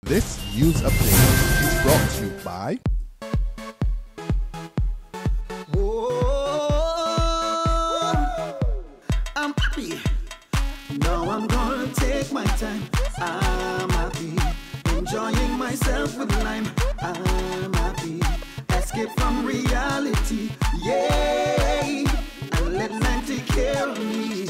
This news update is brought to you by I'm happy. Now I'm gonna take my time. I'm happy. Enjoying myself with lime. I'm happy. Escape from reality. Yay! And let lime take care of me.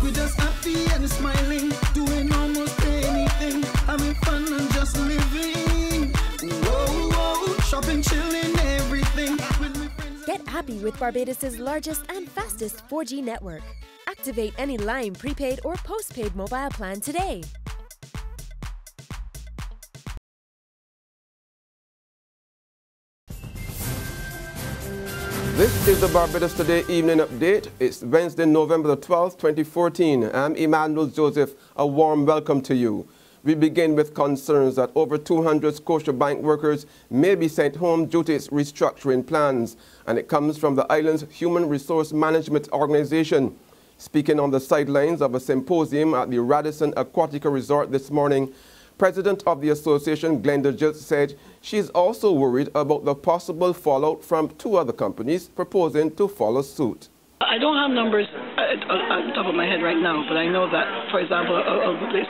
We're just happy and smiling, doing almost anything, having fun and just living. Shopping, chilling, everything. Get happy with Barbados' largest and fastest 4G network. Activate any Lime prepaid or postpaid mobile plan today. This is the Barbados Today evening update. It's Wednesday, November the 12th, 2014. I'm Emmanuel Joseph. A warm welcome to you. We begin with concerns that over 200 Scotia Bank workers may be sent home due to its restructuring plans, and it comes from the island's Human Resource Management Organization. Speaking on the sidelines of a symposium at the Radisson Aquatica Resort this morning, President of the association, Glenda Jill, said she is also worried about the possible fallout from two other companies proposing to follow suit. I don't have numbers on the top of my head right now, but I know that, for example,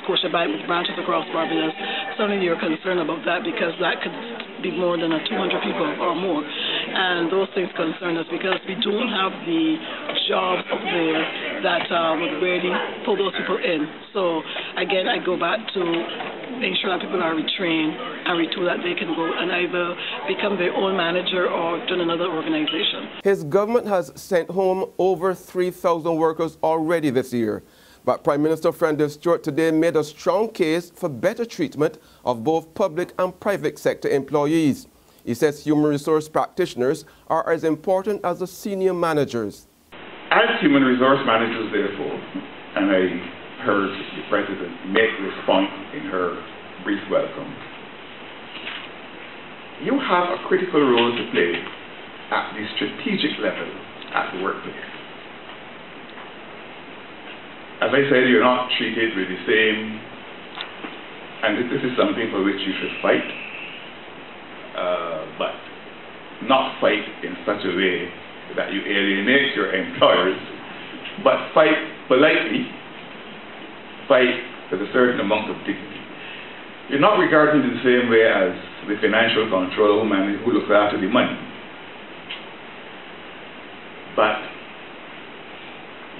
Scotia Bank with branches across Barbados, certainly you're concerned about that because that could be more than 200 people or more. And those things concern us because we don't have the jobs up there that would really pull those people in. So, again, I go back to make sure that people are retrained and retooled that they can go and either become their own manager or join another organization. His government has sent home over 3,000 workers already this year. But Prime Minister Freundel Stuart today made a strong case for better treatment of both public and private sector employees. He says human resource practitioners are as important as the senior managers. As human resource managers, therefore, and I heard the President make this point in her brief welcome, you have a critical role to play at the strategic level at the workplace. As I said, you're not treated with the same, and this is something for which you should fight, but not fight in such a way that you alienate your employers, but fight politely, fight with a certain amount of dignity. You're not regarded in the same way as the financial controller who looks after the money, but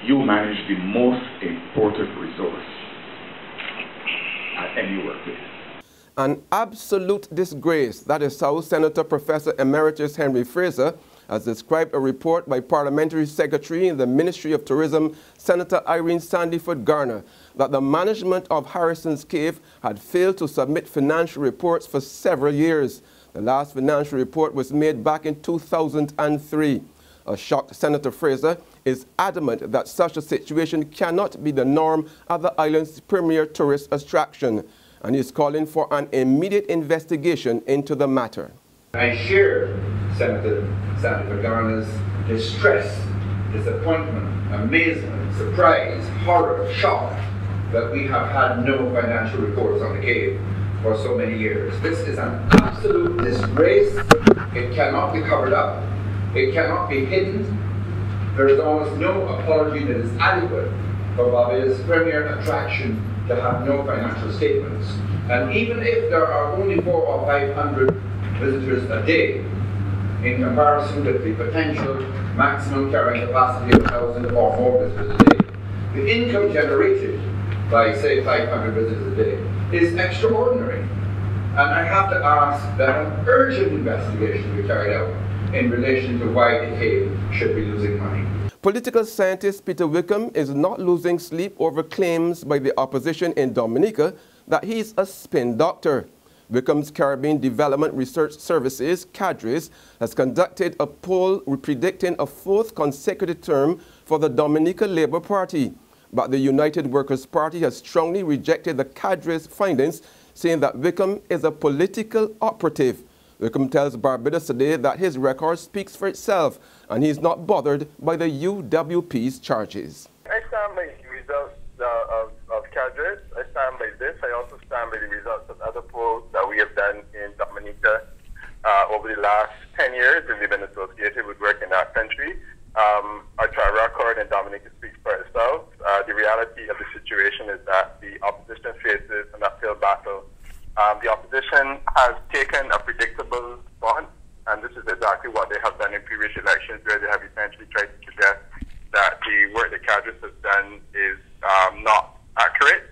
you manage the most important resource at any workplace. An absolute disgrace, that is how Senator Professor Emeritus Henry Fraser has described a report by Parliamentary Secretary in the Ministry of Tourism, Senator Irene Sandiford Garner, that the management of Harrison's Cave had failed to submit financial reports for several years. The last financial report was made back in 2003. A shocked Senator Fraser is adamant that such a situation cannot be the norm at the island's premier tourist attraction, and is calling for an immediate investigation into the matter. I share Senator Garner's distress, disappointment, amazement, surprise, horror, shock that we have had no financial reports on the cave for so many years. This is an absolute disgrace. It cannot be covered up. It cannot be hidden. There is almost no apology that is adequate for Barbados' premier attraction to have no financial statements. And even if there are only 400 or 500 visitors a day, in comparison with the potential maximum carrying capacity of 1,000 or more visitors a day, the income generated by, say, 500 visitors a day is extraordinary. And I have to ask that an urgent investigation be carried out in relation to why the cave should be losing money. Political scientist Peter Wickham is not losing sleep over claims by the opposition in Dominica that he's a spin doctor. Wickham's Caribbean Development Research Services, CADRES, has conducted a poll predicting a fourth consecutive term for the Dominica Labour Party. But the United Workers' Party has strongly rejected the CADRES findings, saying that Wickham is a political operative. Wickham tells Barbados Today that his record speaks for itself and he's not bothered by the UWP's charges. I stand by the results of CADRES. I stand by this. I also stand by the last 10 years that we've been associated with work in that country. Our track record in Dominica speaks for itself. The reality of the situation is that the opposition faces an uphill battle. The opposition has taken a predictable response, and this is exactly what they have done in previous elections, where they have essentially tried to suggest that the work the cadres have done is not accurate,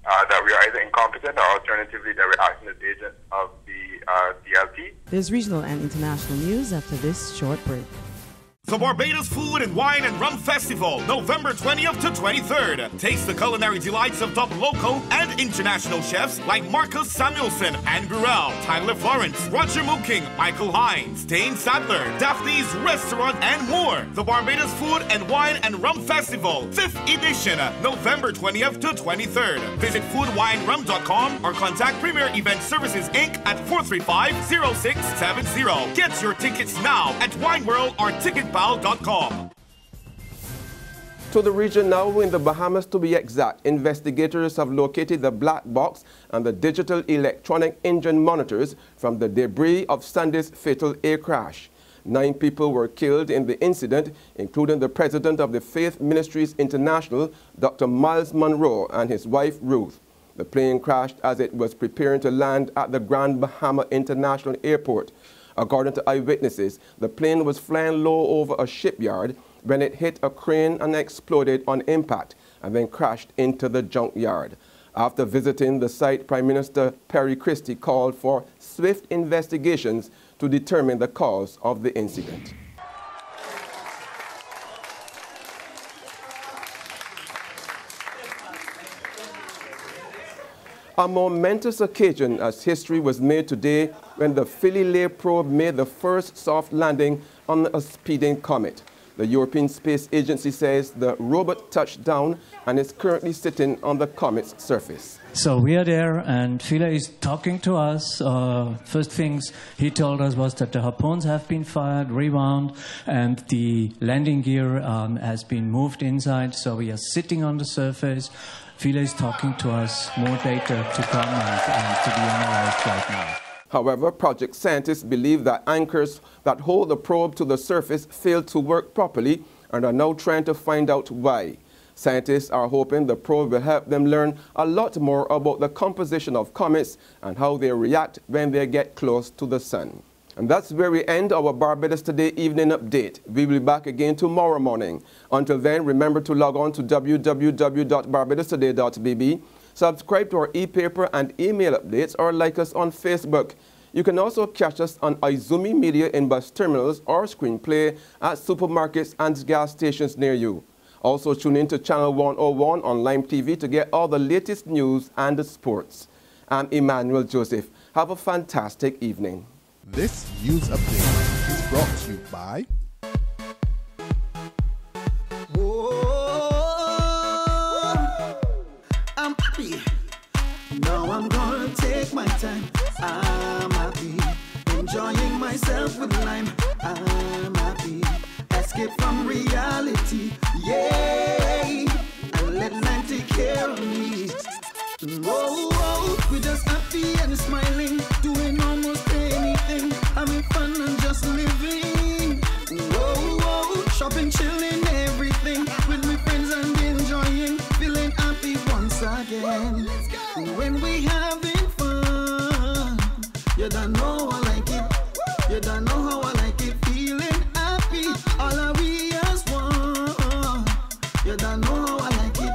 that we are either incompetent or alternatively that we're acting as agents of the DLP. There's regional and international news after this short break. The Barbados Food and Wine and Rum Festival, November 20th to 23rd. Taste the culinary delights of top local and international chefs like Marcus Samuelson, Anne Burrell, Tyler Florence, Roger Mooking, Michael Hines, Dane Sadler, Daphne's Restaurant, and more. The Barbados Food and Wine and Rum Festival, 5th edition, November 20th to 23rd. Visit foodwinerum.com or contact Premier Event Services Inc. at 435-0670. Get your tickets now at Wine World or Ticketpal.com. To the region now, in the Bahamas to be exact, investigators have located the black box and the digital electronic engine monitors from the debris of Sunday's fatal air crash. 9 people were killed in the incident, including the president of the Faith Ministries International, Dr. Miles Monroe, and his wife, Ruth. The plane crashed as it was preparing to land at the Grand Bahama International Airport. According to eyewitnesses, the plane was flying low over a shipyard when it hit a crane and exploded on impact and then crashed into the junkyard. After visiting the site, Prime Minister Perry Christie called for swift investigations to determine the cause of the incident. A momentous occasion as history was made today when the Philae probe made the first soft landing on a speeding comet. The European Space Agency says the robot touched down and is currently sitting on the comet's surface. So we are there, and Philae is talking to us. First things he told us was that the harpoons have been fired, rewound, and the landing gear has been moved inside. So we are sitting on the surface. Philae is talking to us. More data to come and to be analyzed right now. However, project scientists believe that anchors that hold the probe to the surface failed to work properly and are now trying to find out why. Scientists are hoping the probe will help them learn a lot more about the composition of comets and how they react when they get close to the sun. And that's where we end our Barbados Today evening update. We will be back again tomorrow morning. Until then, remember to log on to www.barbadostoday.bb, subscribe to our e-paper and email updates, or like us on Facebook. You can also catch us on Izumi Media in bus terminals or screenplay at supermarkets and gas stations near you. Also tune in to Channel 101 on Lime TV to get all the latest news and the sports. I'm Emmanuel Joseph. Have a fantastic evening. This news update is brought to you by I'm happy. Now I'm gonna take my time. I'm happy. Enjoying myself with lime. I'm happy. Escape from reality. Yay! And let lime take care of me. Whoa, we're just happy and smiling. Doing almost anything. Having fun and just living. Whoa, shopping, chilling, everything. With my friends and enjoying. Feeling happy once again. When we having fun, you don't know I like it. You don't know how I like it. Feeling happy, all of we as one. You don't know how I like it.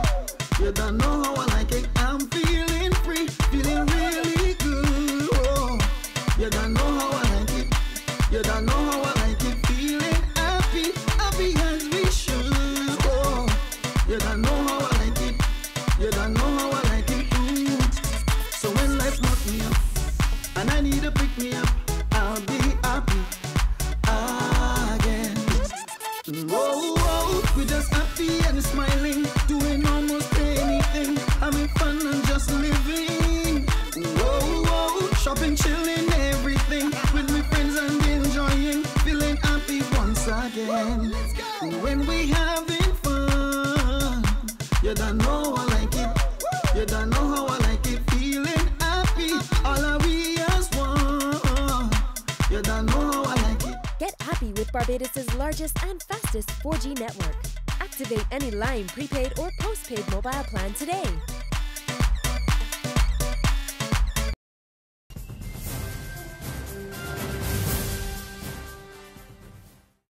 You don't know how I like it. I'm feeling free, feeling really good. Oh, you don't know how I like it. You don't know how I like it. Feeling happy, happy as we should. Oh, you don't know how I like it. You don't know how I like it. So when life knocks me up and I need to pick me up, I'll be happy again. Whoa, we're just happy and smiling, doing almost anything, having fun and just living. Whoa, shopping, chilling, everything, with my friends and enjoying, feeling happy once again. When we having fun, you don't know I like it. You don't know how I like it. Feeling happy, all of we as one. You don't know how I Get happy with Barbados' largest and fastest 4G network. Activate any line prepaid or postpaid mobile plan today.